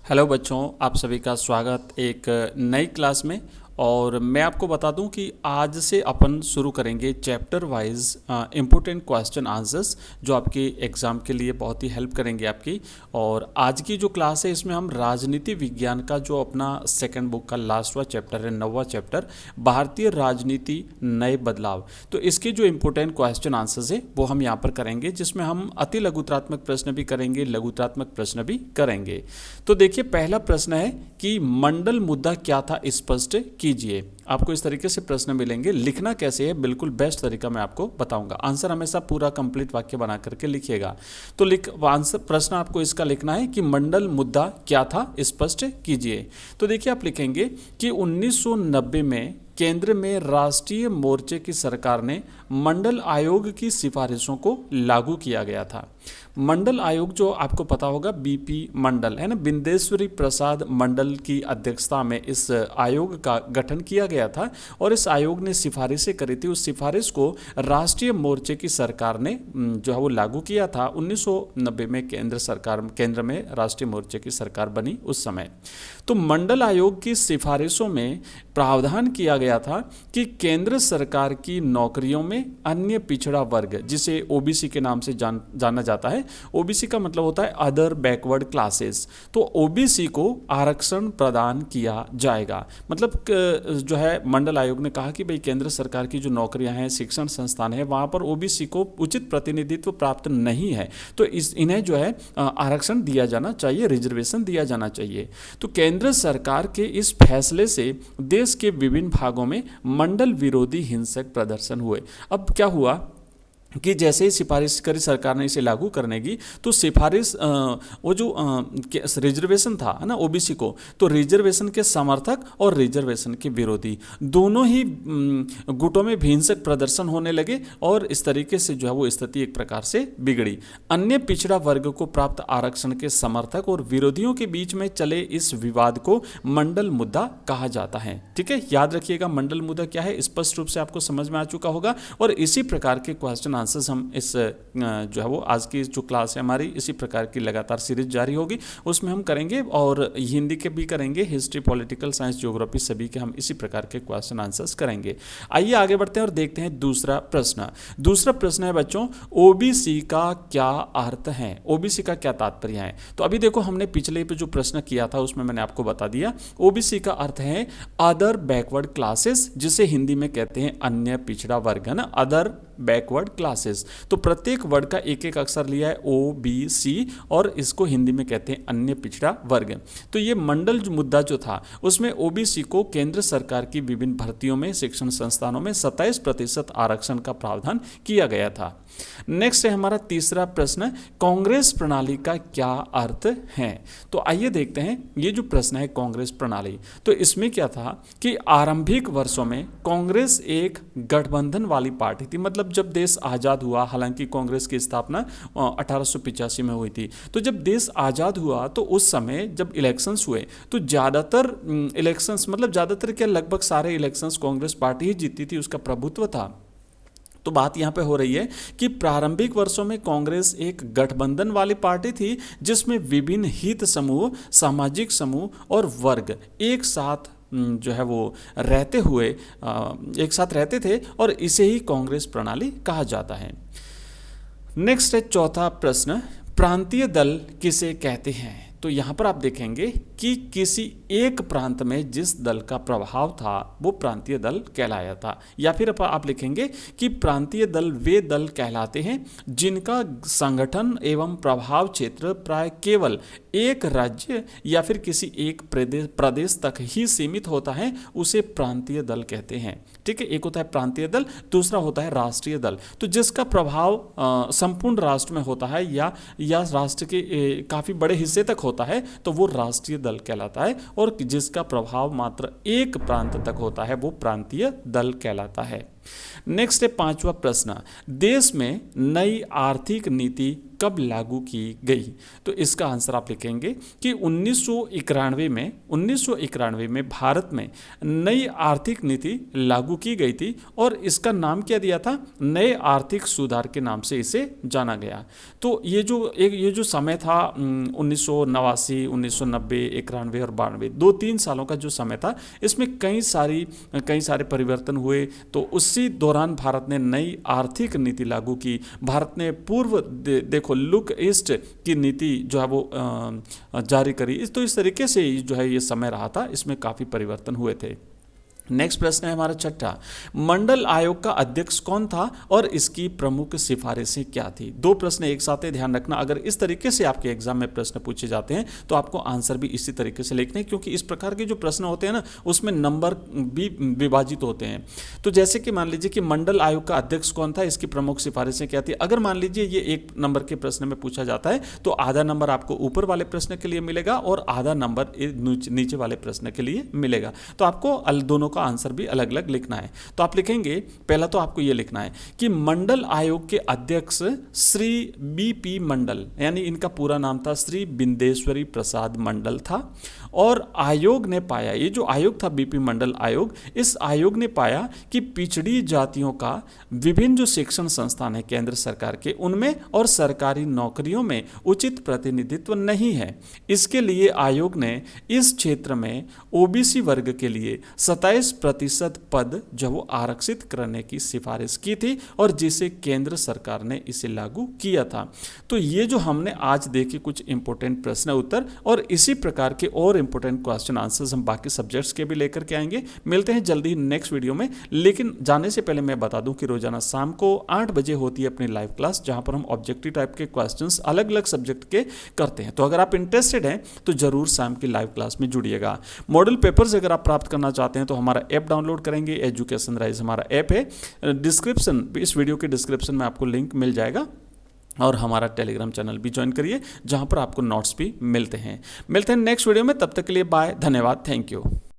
Hello बच्चों, आप सभी का स्वागत एक नई क्लास में। और मैं आपको बता दूं कि आज से अपन शुरू करेंगे chapter wise important question answers, जो आपके एग्ज़ाम के लिए बहुत ही हेल्प करेंगे आपकी। और आज की जो क्लास है इसमें हम राजनीति विज्ञान का जो अपना सेकंड बुक का लास्टवा चैप्टर है, 9वां चैप्टर, भारतीय राजनीति नए बदलाव, तो इसके जो इम्पोर्टेंट क्वेश्चन आंसर्स है वो हम यहाँ पर करेंगे, जिसमें हम अति लघुत्रात्मक प्रश्न भी करेंगे, लघुत्रात्मक प्रश्न भी करेंगे। तो देखिए, पहला प्रश्न है कि मंडल मुद्दा क्या था, स्पष्ट कीजिए। आपको इस तरीके से प्रश्न मिलेंगे, लिखना कैसे है बिल्कुल बेस्ट तरीका मैं आपको बताऊंगा। आंसर हमेशा पूरा कंप्लीट वाक्य बना करके लिखिएगा। तो आंसर प्रश्न आपको इसका लिखना है कि मंडल मुद्दा क्या था, स्पष्ट कीजिए। तो देखिए, आप लिखेंगे कि 1990 में केंद्र में राष्ट्रीय मोर्चे की सरकार ने मंडल आयोग की सिफारिशों को लागू किया गया था। मंडल आयोग, जो आपको पता होगा बीपी मंडल है ना, बिंदेश्वरी प्रसाद मंडल की अध्यक्षता में इस आयोग का गठन किया गया था और इस आयोग ने सिफारिशें करी थी। उस सिफारिश को राष्ट्रीय मोर्चे की सरकार ने जो है वो लागू किया था। 1990 में केंद्र में राष्ट्रीय मोर्चे की सरकार बनी उस समय। तो मंडल आयोग की सिफारिशों में प्रावधान किया गया था कि केंद्र सरकार की नौकरियों में अन्य पिछड़ा वर्ग, जिसे ओबीसी के नाम से जाना जाता है, ओबीसी का मतलब होता है अदर बैकवर्ड क्लासेस, तो ओबीसी को आरक्षण प्रदान किया जाएगा। मतलब जो है मंडल आयोग ने कहा कि भाई केंद्र सरकार की जो नौकरियां हैं, शिक्षण संस्थान है, वहां पर ओबीसी को उचित प्रतिनिधित्व प्राप्त नहीं है, तो इन्हें जो है आरक्षण दिया जाना चाहिए, रिजर्वेशन दिया जाना चाहिए। तो केंद्र सरकार के इस फैसले से देश के विभिन्न भागों में मंडल विरोधी हिंसक प्रदर्शन हुए। अब क्या हुआ कि जैसे ही सिफारिश करी सरकार ने इसे लागू करने की, तो सिफारिश वो जो रिजर्वेशन था ना ओबीसी को, तो रिजर्वेशन के समर्थक और रिजर्वेशन के विरोधी दोनों ही गुटों में हिंसक प्रदर्शन होने लगे और इस तरीके से जो है वो स्थिति एक प्रकार से बिगड़ी। अन्य पिछड़ा वर्ग को प्राप्त आरक्षण के समर्थक और विरोधियों के बीच में चले इस विवाद को मंडल मुद्दा कहा जाता है। ठीक है, याद रखिएगा मंडल मुद्दा क्या है, स्पष्ट रूप से आपको समझ में आ चुका होगा। और इसी प्रकार के क्वेश्चन आंसर्स हम इस जो है वो आज की जो क्लास है हमारी, इसी प्रकार की लगातार सीरीज जारी होगी, उसमें हम करेंगे। और हिंदी के भी करेंगे, हिस्ट्री, पॉलिटिकल साइंस, ज्योग्राफी, सभी के हम इसी प्रकार के क्वेश्चन आंसर्स करेंगे। आइए आगे बढ़ते हैं और देखते हैं दूसरा प्रश्न। दूसरा प्रश्न है बच्चों, ओबीसी का क्या अर्थ है, ओबीसी का क्या तात्पर्य है। तो अभी देखो, हमने पिछले पे जो प्रश्न किया था उसमें मैंने आपको बता दिया, ओबीसी का अर्थ है अदर बैकवर्ड क्लासेस, जिसे हिंदी में कहते हैं अन्य पिछड़ा वर्ग, है ना, अदर बैकवर्ड क्लासेस। तो प्रत्येक वर्ड का एक एक अक्षर लिया है, ओ बी सी, और इसको हिंदी में कहते हैं अन्य पिछड़ा वर्ग। तो ये मंडल जो मुद्दा जो था उसमें ओबीसी को केंद्र सरकार की विभिन्न भर्तियों में, शिक्षण संस्थानों में 27% आरक्षण का प्रावधान किया गया था। नेक्स्ट है हमारा तीसरा प्रश्न, कांग्रेस प्रणाली का क्या अर्थ है। तो आइए देखते हैं, ये जो प्रश्न है कांग्रेस प्रणाली, तो इसमें क्या था कि आरंभिक वर्षों में कांग्रेस एक गठबंधन वाली पार्टी थी। मतलब जब देश आज़ाद हुआ, हालांकि कांग्रेस की स्थापना 1885 में हुई थी, तो जब देश आज़ाद हुआ तो उस समय जब इलेक्शंस हुए तो ज़्यादातर इलेक्शंस, मतलब ज़्यादातर क्या, लगभग सारे इलेक्शंस कांग्रेस पार्टी ही जीती थी, उसका प्रभुत्व था। तो बात यहाँ पे हो रही है कि प्रारंभिक वर्षों में कांग्रेस एक गठबंधन वाली पार्टी थी, जिसमें विभिन्न हित समूह, सामाजिक समूह और वर्ग एक साथ जो है वो एक साथ रहते थे, और इसे ही कांग्रेस प्रणाली कहा जाता है। नेक्स्ट है चौथा प्रश्न, प्रांतीय दल किसे कहते हैं। तो यहाँ पर आप देखेंगे कि किसी एक प्रांत में जिस दल का प्रभाव था वो प्रांतीय दल कहलाया था। या फिर आप लिखेंगे कि प्रांतीय दल वे दल कहलाते हैं जिनका संगठन एवं प्रभाव क्षेत्र प्राय केवल एक राज्य या फिर किसी एक प्रदेश तक ही सीमित होता है, उसे प्रांतीय दल कहते हैं। ठीक है, एक होता है प्रांतीय दल, दूसरा होता है राष्ट्रीय दल। तो जिसका प्रभाव संपूर्ण राष्ट्र में होता है या राष्ट्र के काफ़ी बड़े हिस्से तक होता है, तो वो राष्ट्रीय दल कहलाता है, और जिसका प्रभाव मात्र एक प्रांत तक होता है वो प्रांतीय दल कहलाता है। नेक्स्ट है 5वां प्रश्न, देश में नई आर्थिक नीति कब लागू की गई? तो इसका आंसर आप लिखेंगे कि 1991 में भारत में नई आर्थिक नीति लागू की गई थी और इसका नाम क्या दिया था? नए आर्थिक सुधार के नाम से इसे जाना गया। तो ये जो समय था 1989, 1990, 91 और 92, 2-3 सालों का जो समय था, इसमें कई सारे परिवर्तन हुए। तो उसी दौरान भारत ने नई आर्थिक नीति लागू की। भारत ने पूर्व देखो लुक ईस्ट की नीति जो है वो जारी करी। तो इस तरीके से जो है ये समय रहा था, इसमें काफ़ी परिवर्तन हुए थे। नेक्स्ट प्रश्न है हमारा 6ठा, मंडल आयोग का अध्यक्ष कौन था और इसकी प्रमुख सिफारिशें क्या थी? 2 प्रश्न एक साथ है, ध्यान रखना। अगर इस तरीके से आपके एग्जाम में प्रश्न पूछे जाते हैं तो आपको आंसर भी इसी तरीके से लिखने हैं, क्योंकि इस प्रकार के जो प्रश्न होते हैं ना, उसमें नंबर भी विभाजित होते हैं। तो जैसे कि मान लीजिए कि मंडल आयोग का अध्यक्ष कौन था, इसकी प्रमुख सिफारिशें क्या थी। अगर मान लीजिए ये 1 नंबर के प्रश्न में पूछा जाता है तो आधा नंबर आपको ऊपर वाले प्रश्न के लिए मिलेगा और आधा नंबर नीचे वाले प्रश्न के लिए मिलेगा। तो आपको दोनों का आंसर भी अलग अलग लिखना है। तो आप लिखेंगे, पहला तो आपको यह लिखना है कि मंडल आयोग के अध्यक्ष श्री बीपी मंडल, यानी इनका पूरा नाम था श्री बिंदेश्वरी प्रसाद मंडल था। और आयोग ने पाया, ये जो आयोग था बीपी मंडल आयोग, इस आयोग ने पाया कि पिछड़ी जातियों का विभिन्न जो शिक्षण संस्थान है केंद्र सरकार के, उनमें और सरकारी नौकरियों में उचित प्रतिनिधित्व नहीं है। इसके लिए आयोग ने इस क्षेत्र में ओबीसी वर्ग के लिए 27% पद जो वो आरक्षित करने की सिफारिश की थी और जिसे केंद्र सरकार ने इसे लागू किया था। तो ये जो हमने आज देखे कुछ इंपॉर्टेंट प्रश्न उत्तर, और इसी प्रकार के और इंपॉर्टेंट क्वेश्चन आंसर्स हम बाकी सब्जेक्ट्स के भी लेकर के आएंगे। मिलते हैं जल्दी नेक्स्ट वीडियो में। लेकिन जाने से पहले मैं बता दूं कि रोजाना शाम को 8 बजे होती है अपनी लाइव क्लास, जहां पर हम ऑब्जेक्टिव टाइप के क्वेश्चंस अलग अलग सब्जेक्ट के करते हैं। तो अगर आप इंटरेस्टेड हैं तो जरूर शाम की लाइव क्लास में जुड़िएगा। मॉडल पेपर्स अगर आप प्राप्त करना चाहते हैं तो हमारा ऐप डाउनलोड करेंगे, एजुकेशन राइज हमारा ऐप है। डिस्क्रिप्शन, इस वीडियो के डिस्क्रिप्शन में आपको लिंक मिल जाएगा और हमारा टेलीग्राम चैनल भी ज्वाइन करिए, जहां पर आपको नोट्स भी मिलते हैं। मिलते हैं नेक्स्ट वीडियो में, तब तक के लिए बाय, धन्यवाद, थैंक यू।